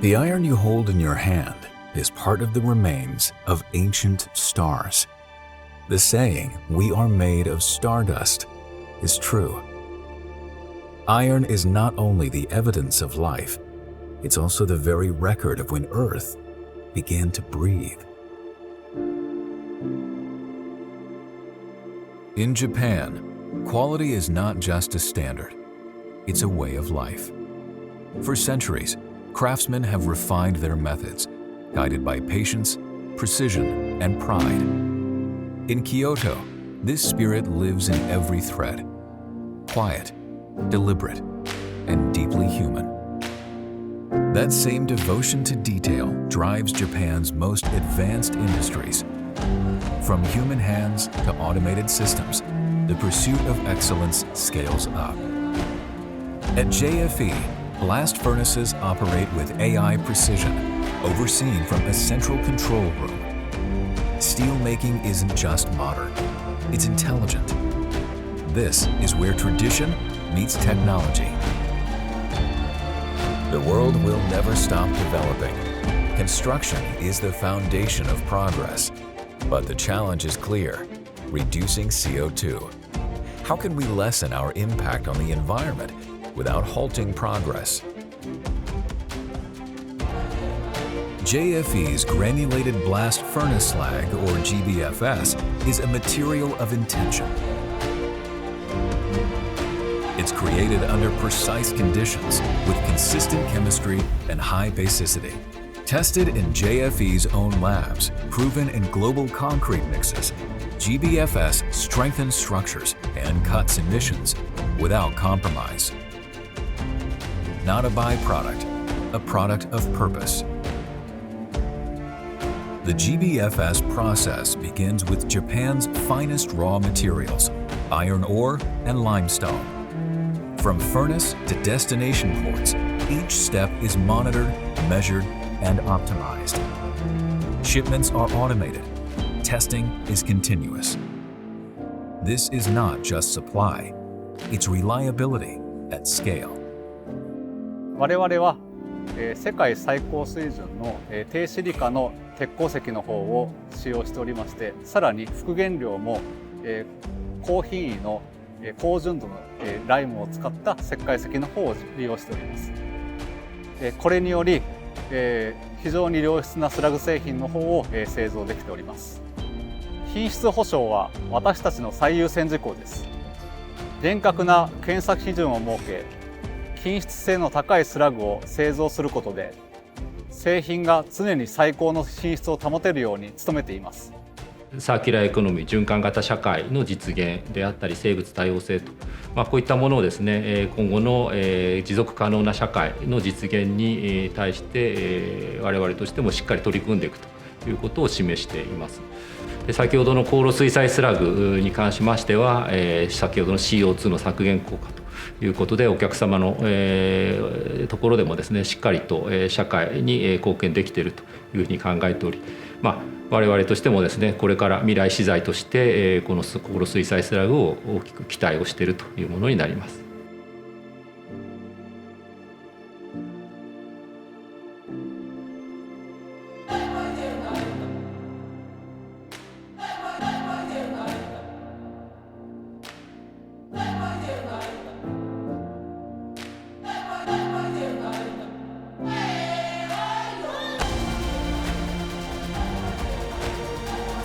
The iron you hold in your hand is part of the remains of ancient stars. The saying, "We are made of stardust," is true. Iron is not only the evidence of life, it's also the very record of when Earth began to breathe. In Japan, quality is not just a standard, it's a way of life. For centuries, craftsmen have refined their methods, guided by patience, precision, and pride. In Kyoto, this spirit lives in every thread. Quiet, deliberate, and deeply human. That same devotion to detail drives Japan's most advanced industries. From human hands to automated systems, the pursuit of excellence scales up. At JFE, blast furnaces operate with AI precision, overseen from a central control room. Steel making isn't just modern, it's intelligent. This is where tradition meets technology. The world will never stop developing. Construction is the foundation of progress, but the challenge is clear: reducing CO2. How can we lessen our impact on the environment without halting progress? JFE's granulated blast furnace slag, or GBFS, is a material of intention. It's created under precise conditions with consistent chemistry and high basicity. Tested in JFE's own labs, proven in global concrete mixes, GBFS strengthens structures and cuts emissions without compromise. Not a byproduct, a product of purpose. The GBFS process begins with Japan's finest raw materials, iron ore and limestone. From furnace to destination ports, each step is monitored, measured, and optimized. Shipments are automated. Testing is continuous. This is not just supply, it's reliability at scale. 我々は世界最高水準の低シリカの鉄鉱石の方を使用しておりまして、さらに副原料も高品位の高純度のライムを使った石灰石の方を利用しております。これにより非常に良質なスラグ製品の方を製造できております。品質保証は私たちの最優先事項です。厳格な検査基準を設け、品質性の高いスラグを製造することで、製品が常に最高の品質を保てるように努めています。サーキュラーエコノミー、循環型社会の実現であったり、生物多様性と、こういったものをですね、今後の持続可能な社会の実現に対して我々としてもしっかり取り組んでいくということを示しています。先ほどの高炉水彩スラグに関しましては、先ほどの CO2 の削減効果ということで、お客様のところでもですね、しっかりと社会に貢献できているというふうに考えており、我々としてもですね、これから未来資材としてこの高炉水彩スラグを大きく期待をしているというものになります。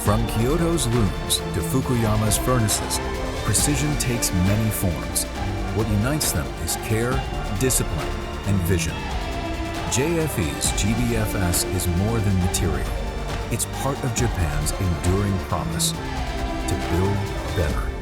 From Kyoto's looms to Fukuyama's furnaces, precision takes many forms. What unites them is care, discipline, and vision. JFE's GBFS is more than material. It's part of Japan's enduring promise to build better.